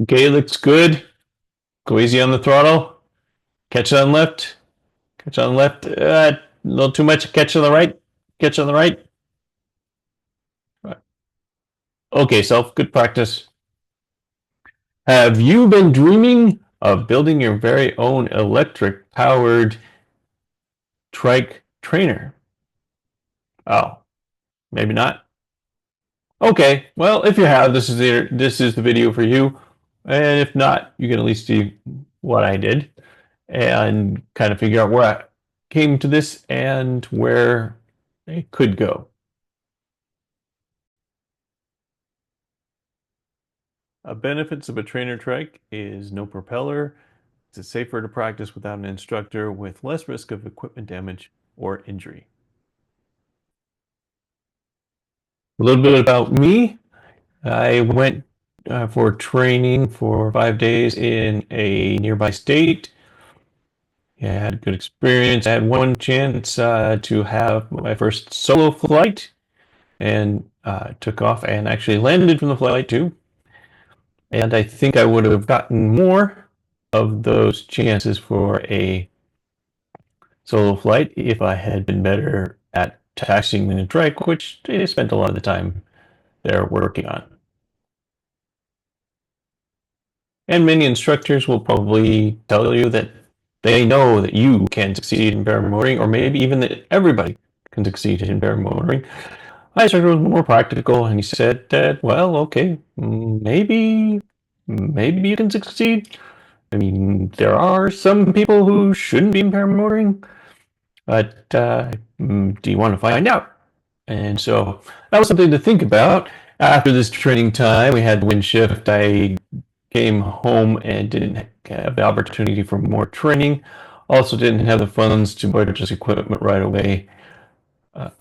Okay, looks good. Go easy on the throttle. Catch it on left. Catch on left. A little too much. Catch on the right. Catch on the right. Okay, self. Good practice. Have you been dreaming of building your very own electric powered trike trainer? Oh, maybe not. Okay, well, if you have, this is the video for you. And if not, you can at least see what I did and kind of figure out where I came to this and where it could go. Benefits of a trainer trike is no propeller. It's safer to practice without an instructor with less risk of equipment damage or injury. A little bit about me. I went for training for 5 days in a nearby state. Yeah, I had a good experience. I had one chance to have my first solo flight and took off and actually landed from the flight too. And I think I would have gotten more of those chances for a solo flight if I had been better at taxiing the trike, which I spent a lot of the time there working on. And many instructors will probably tell you that they know that you can succeed in paramotoring, or maybe even that everybody can succeed in paramotoring. My instructor was more practical, and he said that, well, okay, maybe you can succeed. I mean, there are some people who shouldn't be in paramotoring, but do you want to find out? And so that was something to think about. After this training time, we had wind shift. I came home and didn't have the opportunity for more training. Also didn't have the funds to purchase equipment right away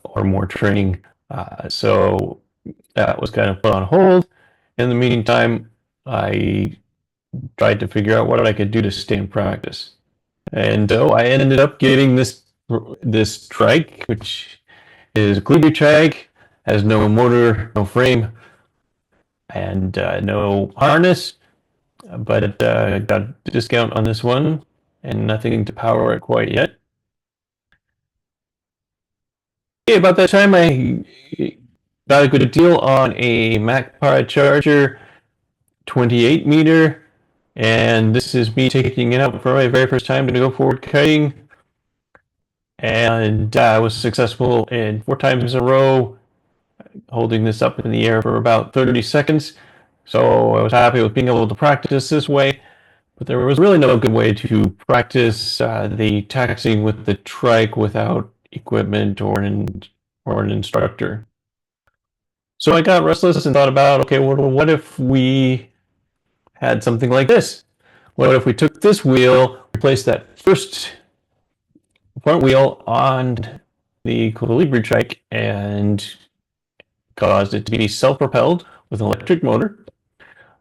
or more training. So that was kind of put on hold. In the meantime, I tried to figure out what I could do to stay in practice. And so I ended up getting this trike, which is a cleaver trike, has no motor, no frame, and no harness. But I got a discount on this one, and nothing to power it quite yet. Yeah, about that time, I got a good deal on a Mac Power Charger 28 meter, and this is me taking it out for my very first time to go forward kiting. And I was successful in 4 times in a row, holding this up in the air for about 30 seconds. So I was happy with being able to practice this way. But there was really no good way to practice the taxiing with the trike without equipment or an instructor. So I got restless and thought about, okay, well, what if we had something like this? What if we took this wheel, replaced that first front wheel on the Colibri trike, and caused it to be self-propelled with an electric motor?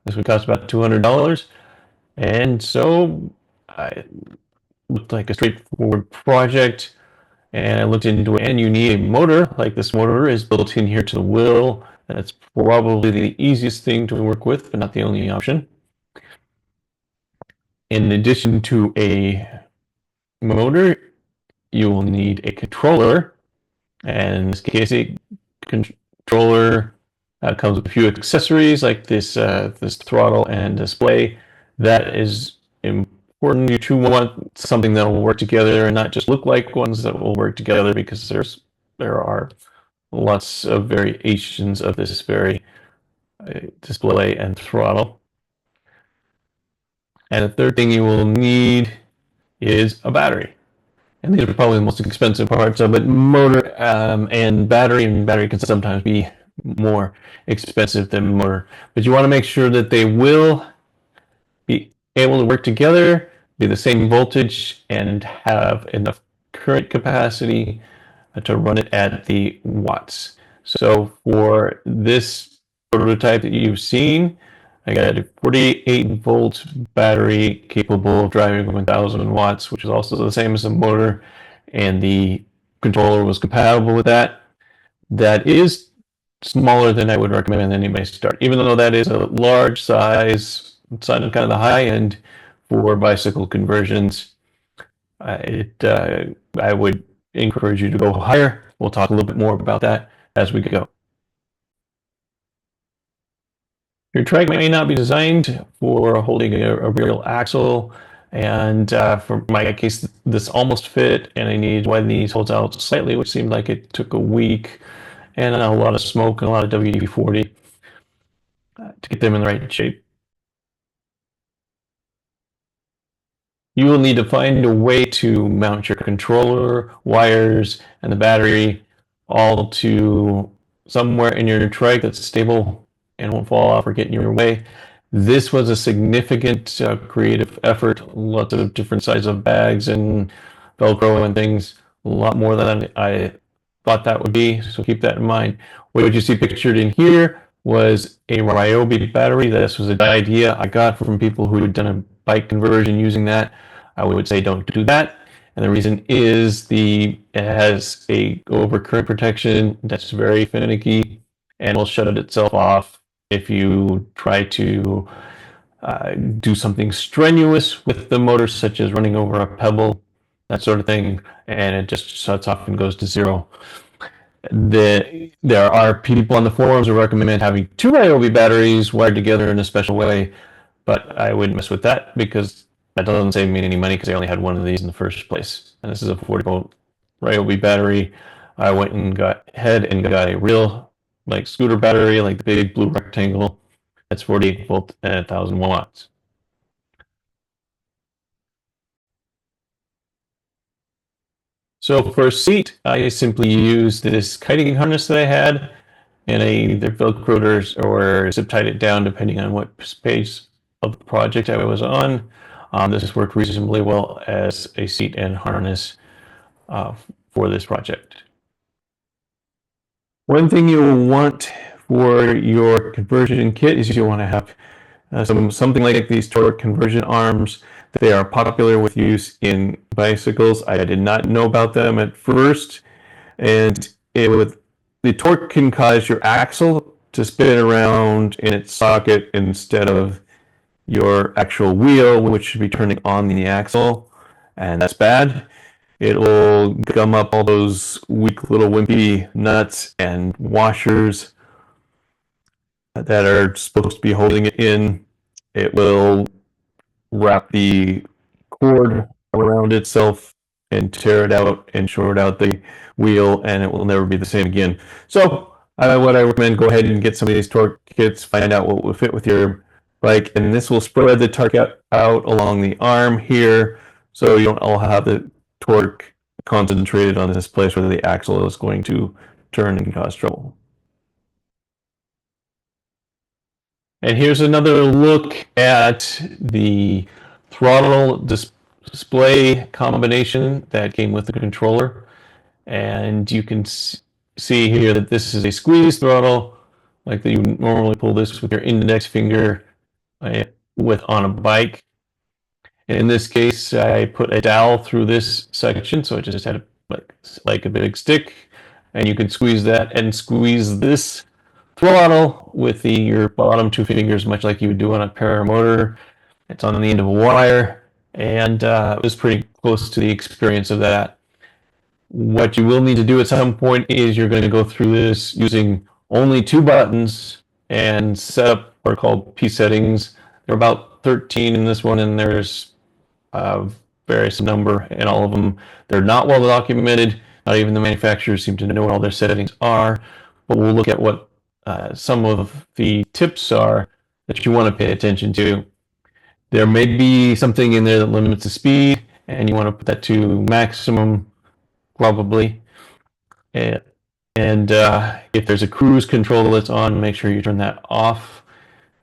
This would cost about $200. And so I looked like a straightforward project, and I looked into it, and you need a motor. Like this motor is built in here to the wheel, and it's probably the easiest thing to work with, but not the only option. In addition to a motor, you will need a controller, and in this case, a controller comes with a few accessories like this throttle and display. That is important. You two want something that will work together and not just look like ones that will work together, because there are lots of variations of this very display and throttle. And the third thing you will need is a battery. And these are probably the most expensive parts of it. Motor and battery can sometimes be more expensive than motor. But you want to make sure that they will be able to work together, be the same voltage, and have enough current capacity to run it at the watts. So for this prototype that you've seen, I got a 48-volt battery capable of driving 1,000 watts, which is also the same as the motor, and the controller was compatible with that. That is smaller than I would recommend anybody start, even though that is a large size It's on kind of the high end for bicycle conversions. I would encourage you to go higher. We'll talk a little bit more about that as we go. Your trike may not be designed for holding a real axle, and for my case, this almost fit, and I needed widen these holds out slightly, which seemed like it took a week, and a lot of smoke and a lot of WD-40 to get them in the right shape. You will need to find a way to mount your controller, wires, and the battery all to somewhere in your trike that's stable and won't fall off or get in your way. This was a significant creative effort, lots of different sizes of bags and Velcro and things, a lot more than I thought that would be, so keep that in mind. What you see pictured in here was a Ryobi battery. This was an idea I got from people who had done a bike conversion using that. I would say don't do that. And the reason is it has a overcurrent protection that's very finicky and will shut it itself off if you try to do something strenuous with the motor, such as running over a pebble, that sort of thing, and it just shuts off and goes to zero. There are people on the forums who recommend having two Ryobi batteries wired together in a special way, but I wouldn't mess with that because that doesn't save me any money because I only had one of these in the first place. And this is a 40-volt Ryobi battery. I went and got a real like scooter battery, like the big blue rectangle. That's 48 volt and 1,000 watts. So for a seat, I simply used this kiting harness that I had, and I either velcroed or zip tied it down depending on what phase of the project I was on. This has worked reasonably well as a seat and harness for this project. One thing you'll want for your conversion kit is you want to have something like these torque conversion arms. They are popular with use in bicycles. I did not know about them at first, and the torque can cause your axle to spin around in its socket instead of your actual wheel, which should be turning on the axle, and that's bad. It will gum up all those weak little wimpy nuts and washers that are supposed to be holding it in. It will wrap the cord around itself and tear it out and short out the wheel, and it will never be the same again. So what I recommend, go ahead and get some of these torque kits, find out what will fit with your bike, and this will spread the torque out along the arm here, so you don't all have the torque concentrated on this place where the axle is going to turn and cause trouble. And here's another look at the throttle display combination that came with the controller. And you can see here that this is a squeeze throttle, like you normally pull this with your index finger on a bike. And in this case, I put a dowel through this section, so it just had like a big stick, and you can squeeze that and squeeze this throttle with your bottom two fingers, much like you would do on a paramotor. It's on the end of a wire, and it was pretty close to the experience of that. What you will need to do at some point is you're going to go through this using only two buttons and set up what are called P settings. There are about 13 in this one, and there's various number in all of them. They're not well documented. Not even the manufacturers seem to know what all their settings are, but we'll look at what some of the tips are that you want to pay attention to. There may be something in there that limits the speed, and you want to put that to maximum, probably. And if there's a cruise control that's on, make sure you turn that off.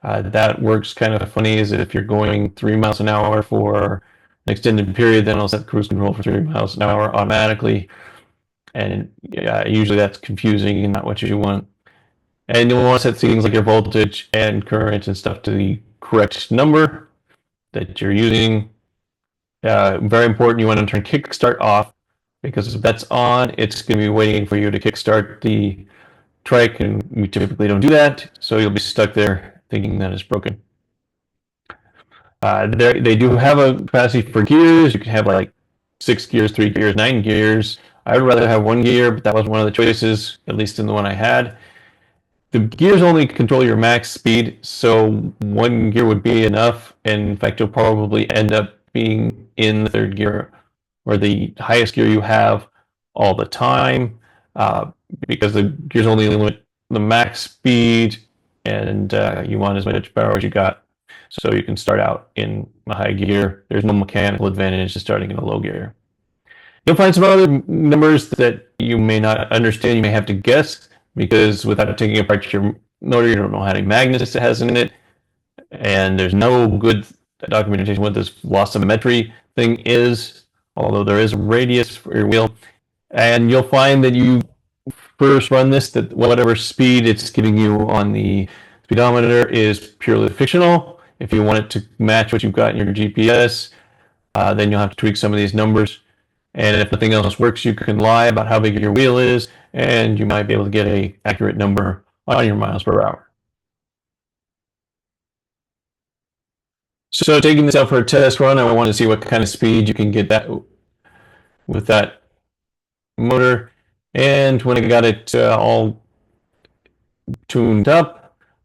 That works kind of funny, is that if you're going 3 miles an hour for an extended period, then it'll set cruise control for 3 miles an hour automatically. And usually that's confusing and not what you want. And you'll want to set things like your voltage and current and stuff to the correct number that you're using. Very important, you want to turn kickstart off, because if that's on, it's going to be waiting for you to kickstart the trike, and we typically don't do that, so you'll be stuck there thinking that it's broken. They do have a capacity for gears. You can have like 6 gears, 3 gears, 9 gears. I would rather have 1 gear, but that was one of the choices, at least in the one I had. The gears only control your max speed, so 1 gear would be enough. And in fact, you'll probably end up being in the third gear or the highest gear you have all the time, uh, because the gears only limit the max speed, and you want as much power as you got. So you can start out in a high gear. There's no mechanical advantage to starting in a low gear. You'll find some other numbers that you may not understand. You may have to guess, because without taking apart your motor, you don't know how many magnets it has in it, and there's no good documentation what this velocimetry thing is, although there is a radius for your wheel. And you'll find that you first run this, that whatever speed it's giving you on the speedometer is purely fictional. If you want it to match what you've got in your GPS, then you'll have to tweak some of these numbers. And if nothing else works, you can lie about how big your wheel is, and you might be able to get an accurate number on your miles per hour. So taking this out for a test run, I want to see what kind of speed you can get that with that motor. And when I got it all tuned up,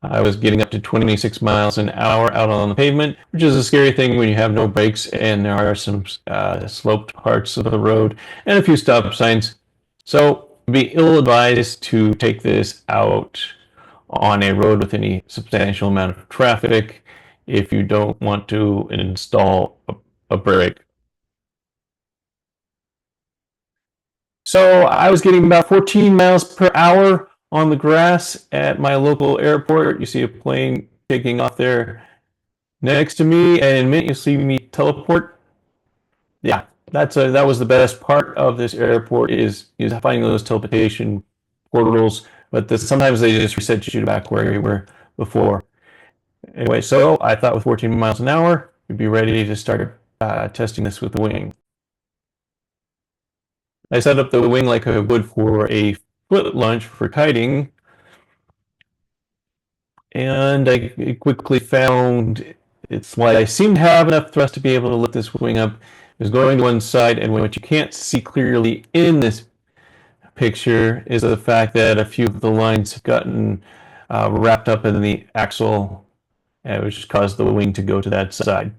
I was getting up to 26 miles an hour out on the pavement, which is a scary thing when you have no brakes and there are some sloped parts of the road and a few stop signs. So it'd be ill-advised to take this out on a road with any substantial amount of traffic if you don't want to install a brake. So I was getting about 14 miles per hour on the grass at my local airport. You see a plane taking off there next to me, and in a minute you'll see me teleport. Yeah, that was the best part of this airport is finding those teleportation portals. But sometimes they just reset you back where you were before. Anyway, so I thought with 14 miles an hour, we'd be ready to start testing this with the wing. I set up the wing like I would for a foot launch for kiting, and I quickly found it's why I seem to have enough thrust to be able to lift this wing up is going to one side, and what you can't see clearly in this picture is the fact that a few of the lines have gotten wrapped up in the axle, which caused the wing to go to that side.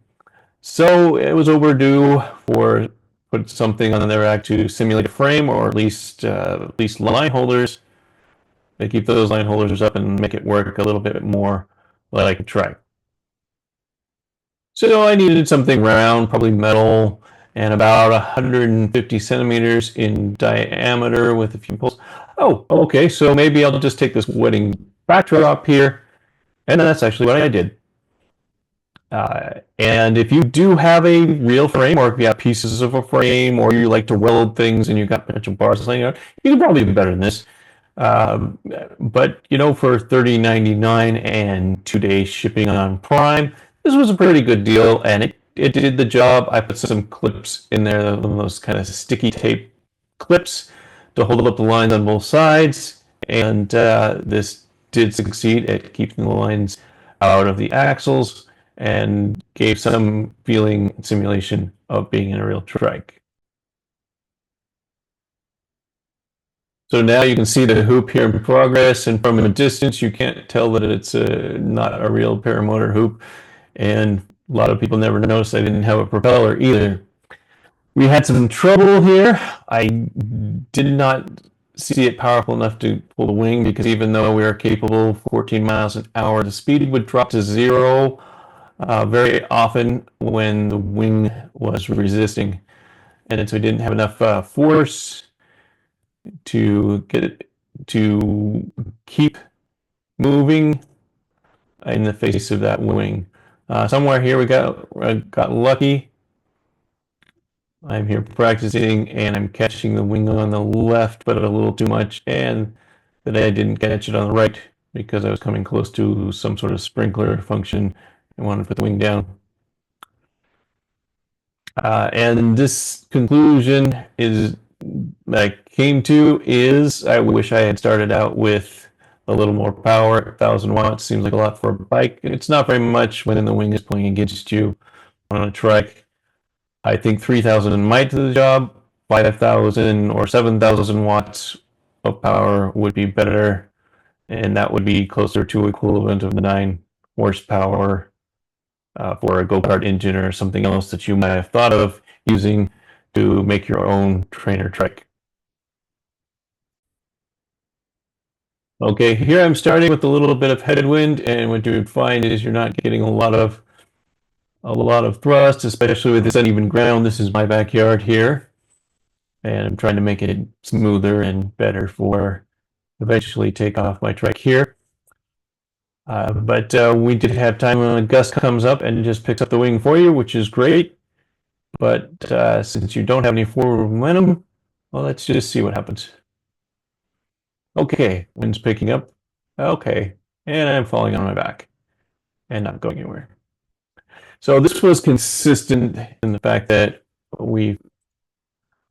So it was overdue for put something on the rack to simulate a frame, or at least line holders. They keep those line holders up and make it work a little bit more like a trike. So I needed something round, probably metal, and about 150 centimeters in diameter with a few poles. Oh, okay, so maybe I'll just take this wedding backdrop here, and that's actually what I did. And if you do have a real frame, or if you have pieces of a frame, or you like to weld things and you've got a bunch of bars laying out, you can probably do better than this. But you know, for $30.99 and 2-day shipping on Prime, this was a pretty good deal, and it did the job. I put some clips in there, those kind of sticky tape clips to hold up the lines on both sides, and this did succeed at keeping the lines out of the axles and gave some feeling simulation of being in a real trike. So now you can see the hoop here in progress, and from a distance you can't tell that it's not a real paramotor hoop, and a lot of people never noticed I didn't have a propeller either. We had some trouble here. I did not see it powerful enough to pull the wing, because even though we were capable of 14 miles an hour, the speed would drop to zero very often when the wing was resisting, and so we didn't have enough force to get it to keep moving in the face of that wing. Somewhere here we got lucky. I'm here practicing, and I'm catching the wing on the left, but a little too much, and that I didn't catch it on the right because I was coming close to some sort of sprinkler function and wanted to put the wing down. And this conclusion is I came to is I wish I had started out with a little more power. 1,000 watts seems like a lot for a bike. It's not very much when the wing is pulling against you. on a trike. I think 3,000 might do the job. 5,000 or 7,000 watts of power would be better, and that would be closer to equivalent of the 9 horsepower for a go-kart engine or something else that you might have thought of using to make your own trainer trike. Okay, here I'm starting with a little bit of headwind, and what you would find is you're not getting a lot of thrust, especially with this uneven ground. This is my backyard here, and I'm trying to make it smoother and better for eventually take off my trike here. But we did have time when a gust comes up and just picks up the wing for you, which is great. But since you don't have any forward momentum, well, let's just see what happens. Okay, wind's picking up. Okay, and I'm falling on my back and not going anywhere. So this was consistent in the fact that we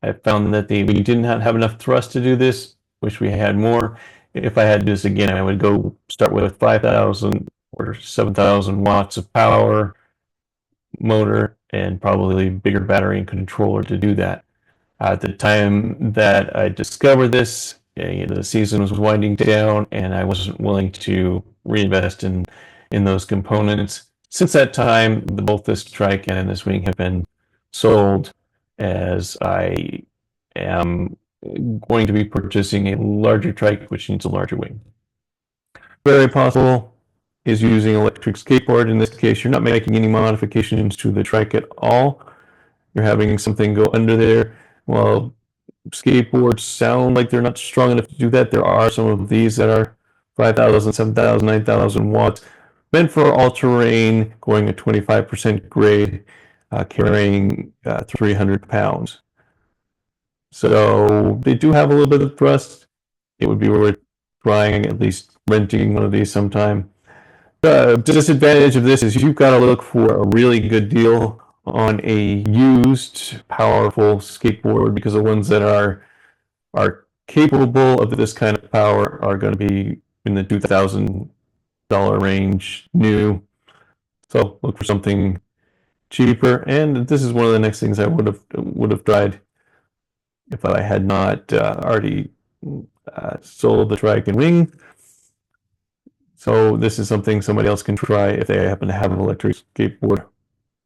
I found that we did not have enough thrust to do this. Wish we had more. If I had this again, I would go start with 5,000 or 7,000 watts of power motor and probably bigger battery and controller to do that. At the time that I discovered this, the season was winding down, and I wasn't willing to reinvest in those components. Since that time, both this trike and this wing have been sold, as I am going to be purchasing a larger trike, which needs a larger wing. Very possible is using electric skateboard. In this case, you're not making any modifications to the trike at all. You're having something go under there. Well, skateboards sound like they're not strong enough to do that. There are some of these that are 5,000, 7,000, 9,000 watts, meant for all terrain, going at 25% grade, carrying 300 pounds. So they do have a little bit of thrust. It would be worth trying, at least renting one of these sometime. The disadvantage of this is you've got to look for a really good deal on a used powerful skateboard, because the ones that are capable of this kind of power are going to be in the $2,000 range new. So look for something cheaper. And this is one of the next things I would have tried if I had not already sold the trike and wing. So this is something somebody else can try if they happen to have an electric skateboard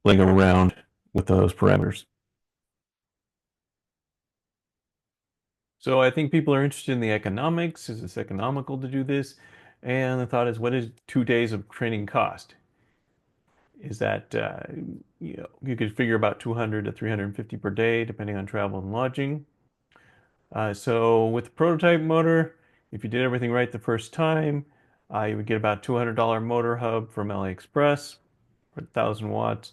laying around with those parameters. So I think people are interested in the economics. Is this economical to do this? And the thought is, what does 2 days of training cost? Is that you could figure about 200 to 350 per day, depending on travel and lodging. So with the prototype motor, if you did everything right the first time, you would get about $200 motor hub from AliExpress for 1,000 watts.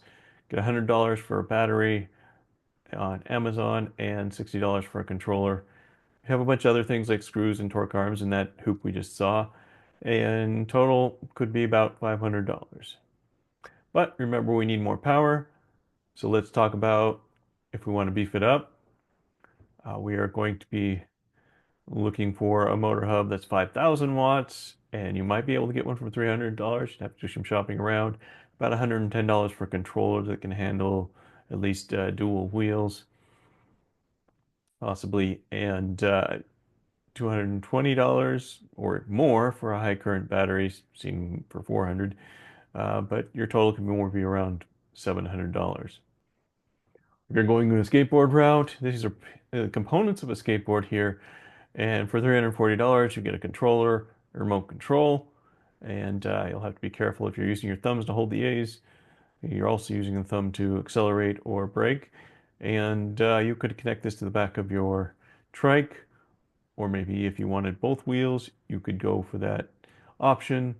Get $100 for a battery on Amazon and $60 for a controller. You have a bunch of other things like screws and torque arms and that hoop we just saw. And total could be about $500. But remember, we need more power. So let's talk about if we want to beef it up. We are going to be looking for a motor hub that's 5,000 watts, and you might be able to get one for $300. You'd have to do some shopping around. About $110 for a controller that can handle at least dual wheels, possibly, and $220 or more for a high current battery, seen for 400. But your total can be around $700. If you're going to a skateboard route, these are components of a skateboard here. And for $340, you get a controller, a remote control, and you'll have to be careful if you're using your thumbs to hold the A's. You're also using the thumb to accelerate or brake. And you could connect this to the back of your trike, or maybe if you wanted both wheels, you could go for that option.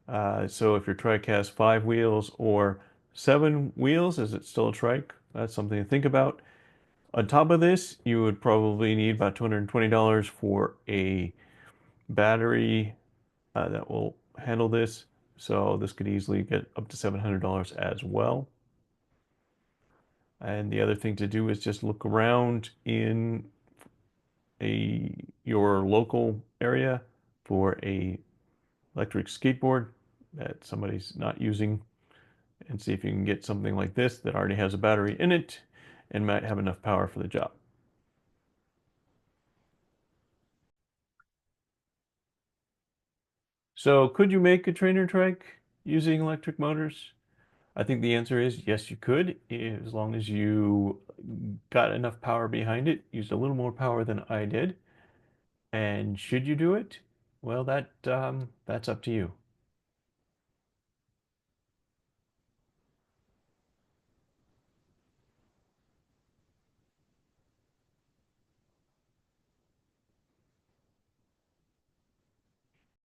So if your trike has 5 wheels or 7 wheels, is it still a trike? That's something to think about. On top of this, you would probably need about $220 for a battery that will handle this. So this could easily get up to $700 as well. And the other thing to do is just look around in your local area for a electric skateboard that somebody's not using and see if you can get something like this that already has a battery in it and might have enough power for the job. So could you make a trainer trike using electric motors? I think the answer is yes, you could, as long as you got enough power behind it, used a little more power than I did. And should you do it? Well, that's up to you.